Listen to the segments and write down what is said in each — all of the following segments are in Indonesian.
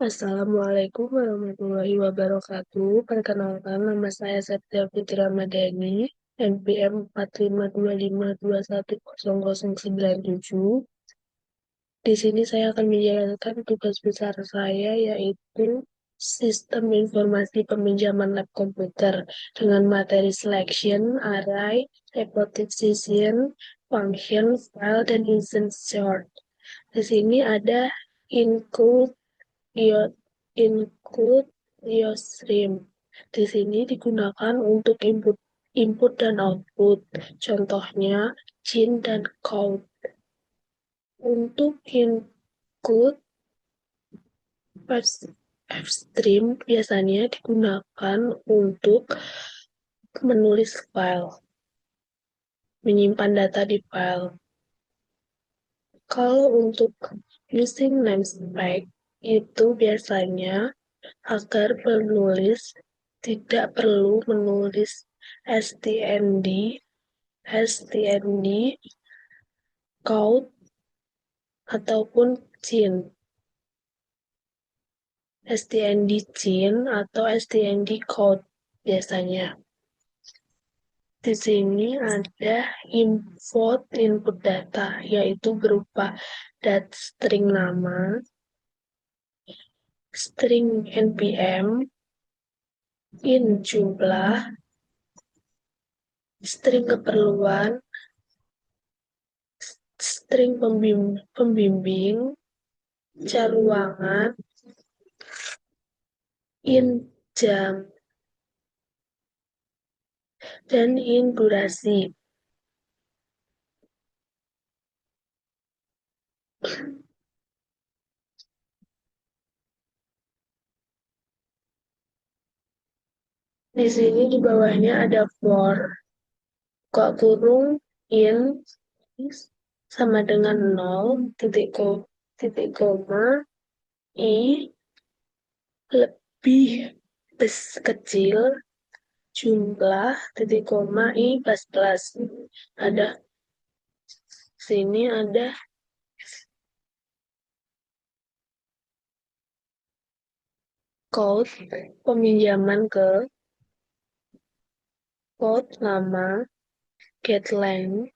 Assalamualaikum warahmatullahi wabarakatuh. Perkenalkan, nama saya Septia Fitri Ramadhani, NPM 4525210097. Di sini saya akan menjalankan tugas besar saya, yaitu Sistem Informasi Peminjaman Lab Komputer dengan materi selection, array, reposition, function, file, dan insert. Di sini ada include include IOStream. Di sini digunakan untuk input dan output. Contohnya Gin dan Count. Untuk include Fstream biasanya digunakan untuk menulis file, menyimpan data di file. Kalau untuk using namespace itu biasanya agar penulis tidak perlu menulis stnd, count, ataupun gin. stnd gin atau stnd count biasanya. Di sini ada input data, yaitu berupa string nama, string npm, in jumlah, string keperluan, string pembimbing, jar ruangan, in jam, dan in durasi. Di sini di bawahnya ada for, kurung in sama dengan 0, titik koma, i lebih kecil, jumlah, titik koma, i plus. Ada sini ada code peminjaman ke code nama, getLength.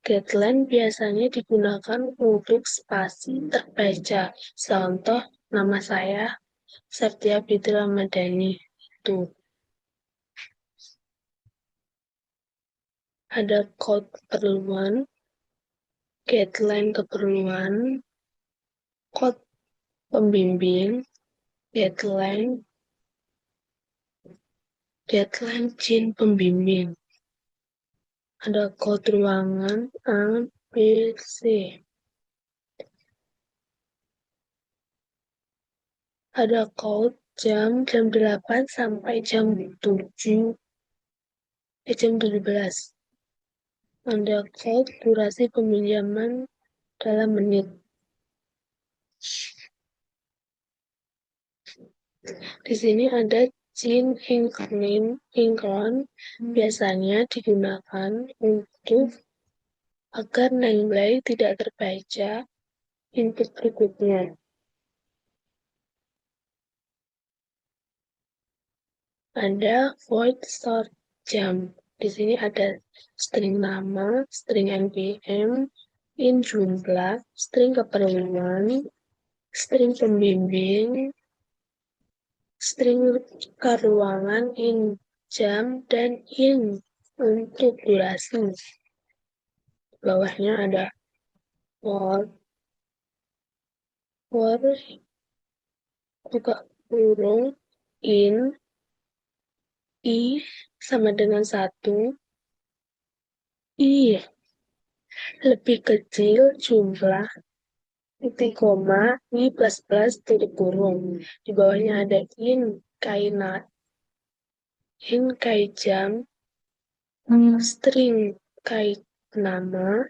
getLength biasanya digunakan untuk spasi terbaca. Contoh nama saya Septia Fitri Ramadhani. Tuh. Ada code keperluan, getLength keperluan, code pembimbing, getLength gin pembimbing. Ada code ruangan A, B, C. Ada code jam 8 sampai jam 17. Ada code durasi peminjaman dalam menit. Di sini ada Gin Incron biasanya digunakan untuk agar nilai tidak terbaca input berikutnya. Ada void start jam. Di sini ada string nama, string npm, in jumlah, string keperluan, string pembimbing, string keruangan, in jam, dan in untuk durasi. Bawahnya ada for buka kurung in i sama dengan 1, i lebih kecil jumlah, titik koma, i plus titik kurung. Di bawahnya ada in kai jam, string kai nama,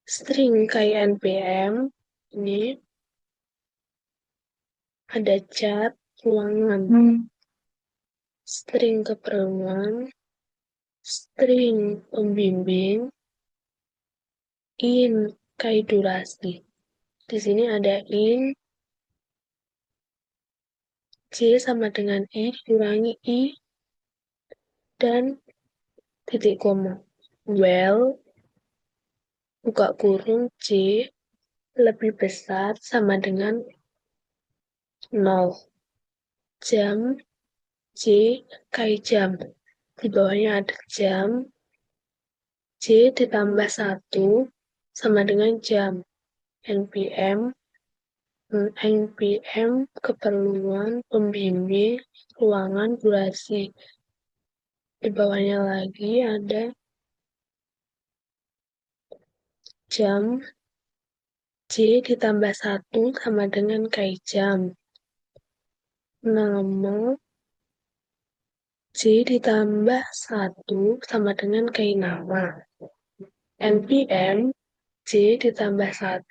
string kai npm. Ini ada jar ruangan, string keperluan, string pembimbing, in kai durasi. Di sini ada in C sama dengan I dikurangi I dan titik koma. Well, buka kurung C lebih besar sama dengan 0. Jam C kai jam. Di bawahnya ada jam. C ditambah 1 sama dengan jam. NPM NPM keperluan pembimbing ruangan durasi. Di bawahnya lagi ada jam. C ditambah 1 sama dengan kai jam. Nama C ditambah 1 sama dengan kai nama. NPM C ditambah 1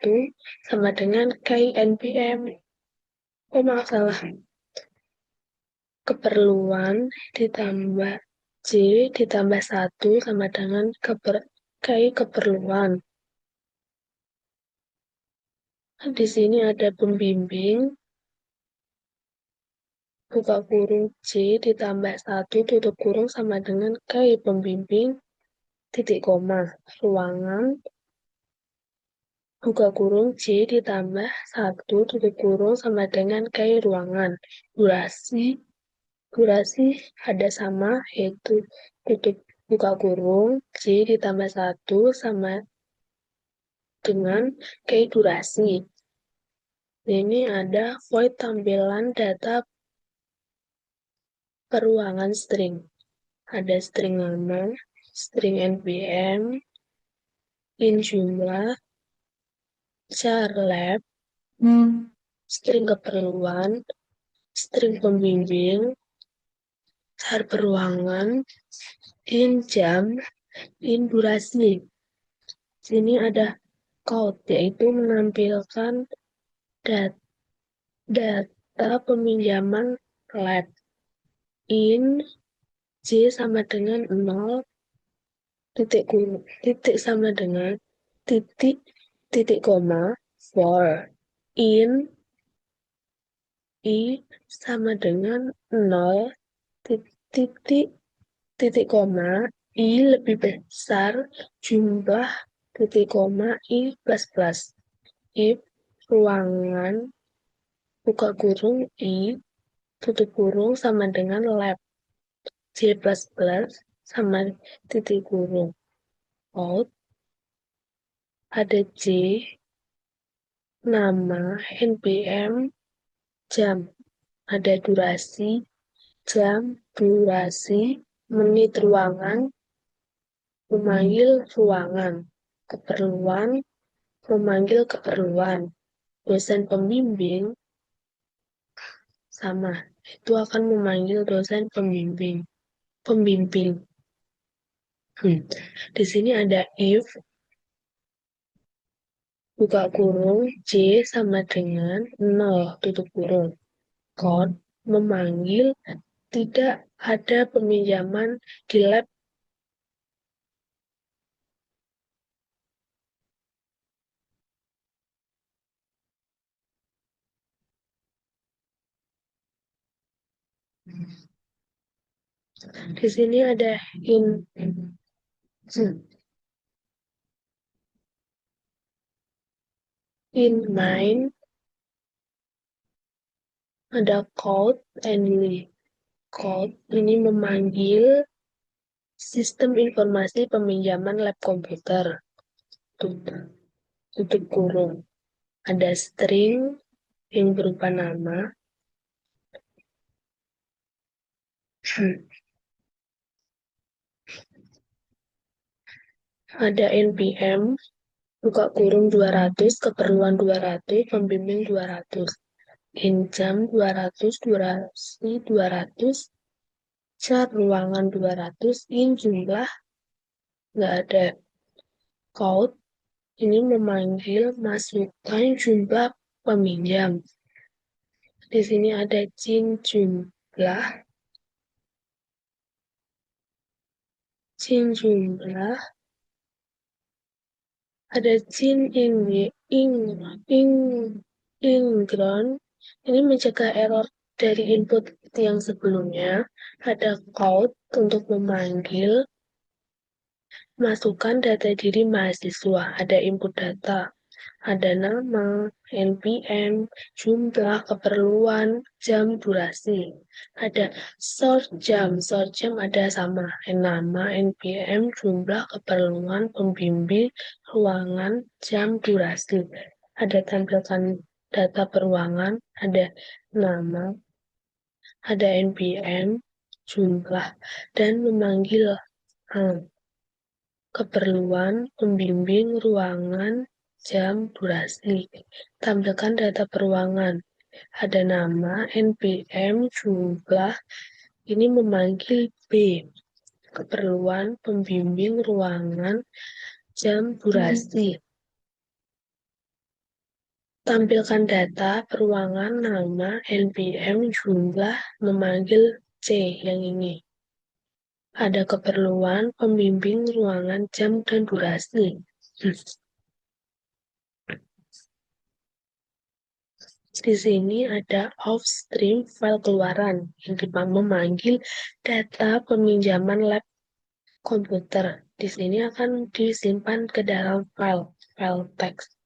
sama dengan kai NPM. Oh, masalah. Keperluan ditambah C ditambah 1 sama dengan kai keperluan. Di sini ada pembimbing, buka kurung C ditambah 1 tutup kurung sama dengan kai pembimbing, titik koma. Ruangan, buka kurung C ditambah 1 tutup kurung sama dengan kai ruangan. Durasi ada sama, yaitu buka kurung C ditambah 1 sama dengan kai durasi. Ini ada void tampilan data peruangan string. Ada string nama, string npm, in jumlah, char lab, string keperluan, string pembimbing, char peruangan, in jam, in durasi. Sini ada code, yaitu menampilkan data peminjaman lab. In J sama dengan 0, titik sama dengan titik koma, for. In I sama dengan 0, titik koma, I lebih besar jumlah titik koma I plus plus. If ruangan buka kurung I tutup kurung sama dengan lab. J plus plus sama titik kurung. Out ada J nama npm jam, ada durasi jam, durasi menit ruangan, memanggil ruangan, keperluan memanggil keperluan, dosen pembimbing sama, itu akan memanggil dosen pembimbing. Di sini ada if buka kurung J sama dengan 0 tutup kurung. Code memanggil tidak ada peminjaman di lab. Di sini ada in mind, ada code only. Code ini memanggil sistem informasi peminjaman lab komputer. Tutup kurung. Ada string yang berupa nama. Ada npm, buka kurung 200, keperluan 200, pembimbing 200. In jam 200, durasi 200, char ruangan 200, in jumlah nggak ada. Code ini memanggil masukkan jumlah peminjam. Di sini ada jumlah, ada in ground, ini mencegah error dari input yang sebelumnya, ada code untuk memanggil masukkan data diri mahasiswa, ada input data, ada nama, NPM, jumlah, keperluan, jam, durasi. Ada short jam ada sama, nama, NPM, jumlah, keperluan, pembimbing, ruangan, jam, durasi. Ada tampilkan data peruangan, ada nama, ada NPM, jumlah, dan memanggil keperluan, pembimbing, ruangan, jam, durasi. Tampilkan data peruangan. Ada nama, NPM, jumlah. Ini memanggil B. Keperluan, pembimbing, ruangan, jam, durasi. Tampilkan data peruangan, nama, NPM, jumlah, memanggil C yang ini. Ada keperluan, pembimbing, ruangan, jam, dan durasi. Di sini ada offstream file keluaran yang memanggil data peminjaman lab komputer. Di sini akan disimpan ke dalam file teks.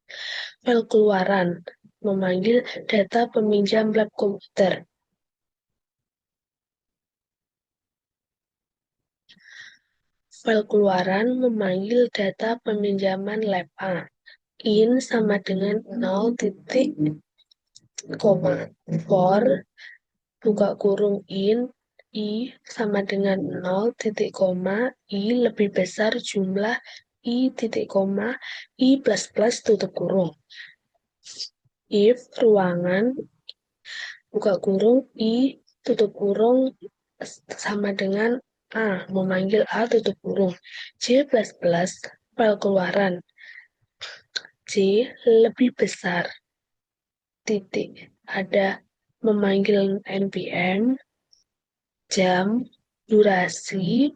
File keluaran memanggil data peminjam lab komputer. File keluaran memanggil data peminjaman lab A. In sama dengan 0 titik koma. For buka kurung in I sama dengan 0 titik koma I lebih besar jumlah I titik koma I plus plus tutup kurung. If ruangan buka kurung I tutup kurung sama dengan A, memanggil A tutup kurung. J plus plus file keluaran J lebih besar titik ada memanggil NPM, jam, durasi,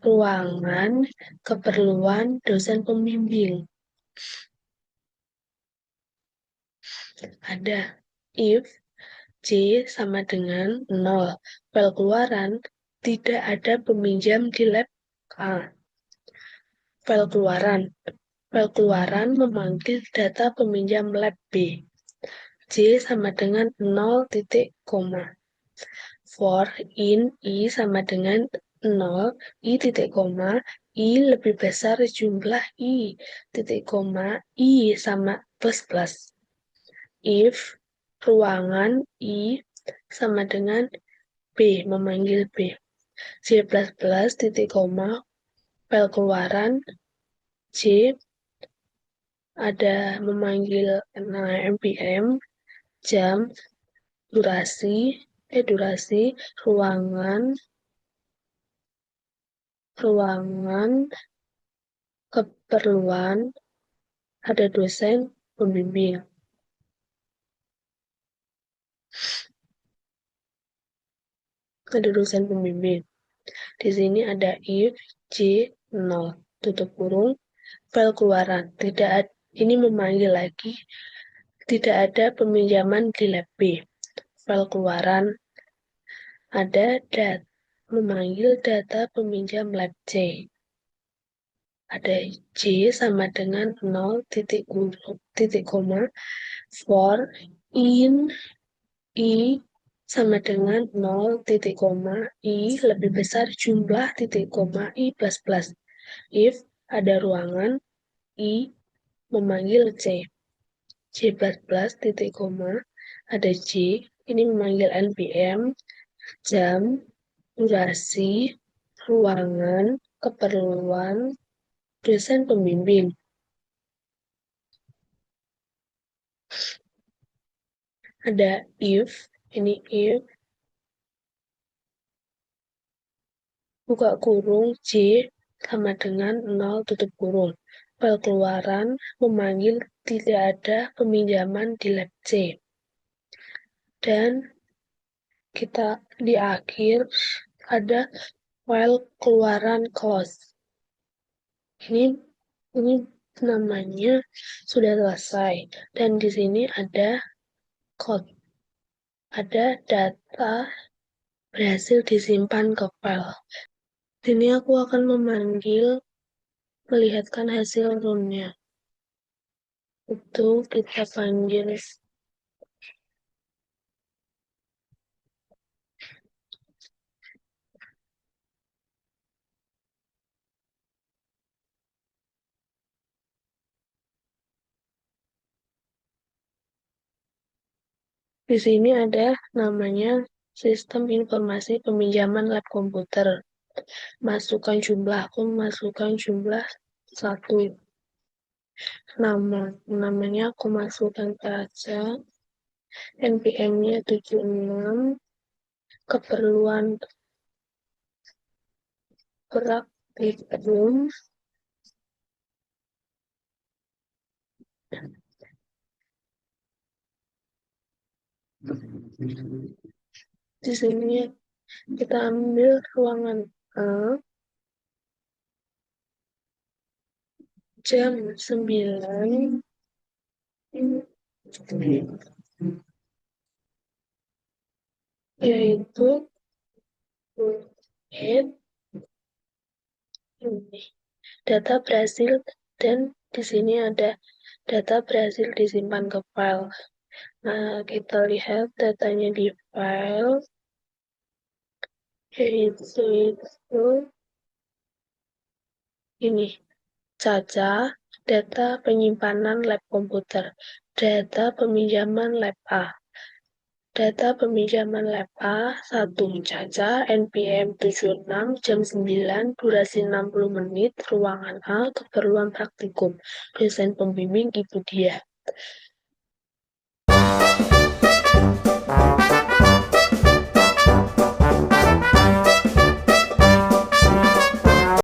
ruangan, keperluan dosen pembimbing. Ada if J sama dengan 0. File keluaran tidak ada peminjam di lab A. File keluaran memanggil data peminjam lab B. J sama dengan 0 titik koma. For in I sama dengan 0, I titik koma, I lebih besar jumlah I titik koma, I sama plus plus. If ruangan I sama dengan B, memanggil B. J plus plus titik koma, file keluaran J ada memanggil NPM, jam, durasi, ruangan, keperluan, ada dosen, pembimbing. Ada dosen pembimbing. Di sini ada if J 0 tutup kurung file keluaran. Ini memanggil lagi tidak ada peminjaman di lab B. File keluaran ada memanggil data peminjam lab C. Ada J sama dengan 0 titik koma for in I sama dengan 0 titik koma I lebih besar jumlah titik koma I plus plus. If ada ruangan I memanggil C. J plus plus titik koma ada J ini memanggil NPM, jam, durasi, ruangan, keperluan, dosen pembimbing. Ada if, ini if, buka kurung J sama dengan 0 tutup kurung. File keluaran memanggil tidak ada peminjaman di lab C. Dan kita di akhir ada file keluaran close. Ini namanya sudah selesai dan di sini ada code. ada data berhasil disimpan ke file. Sini aku akan melihatkan hasil runnya. Itu kita panggil. Di sini ada namanya Sistem Informasi Peminjaman Lab Komputer. Masukkan jumlah, aku masukkan jumlah 1. Namanya aku masukkan saja. NPM-nya 76. Keperluan praktikum. Di sini kita ambil ruangan A, jam 9, yaitu ini data berhasil, dan di sini ada data berhasil disimpan ke file. Nah, kita lihat datanya di file, yaitu ini. Caca, data penyimpanan lab komputer, data peminjaman lab A. Data peminjaman lab A 1 Caca, NPM 76, jam 9, durasi 60 menit, ruangan A, keperluan praktikum, dosen pembimbing Ibu Dia.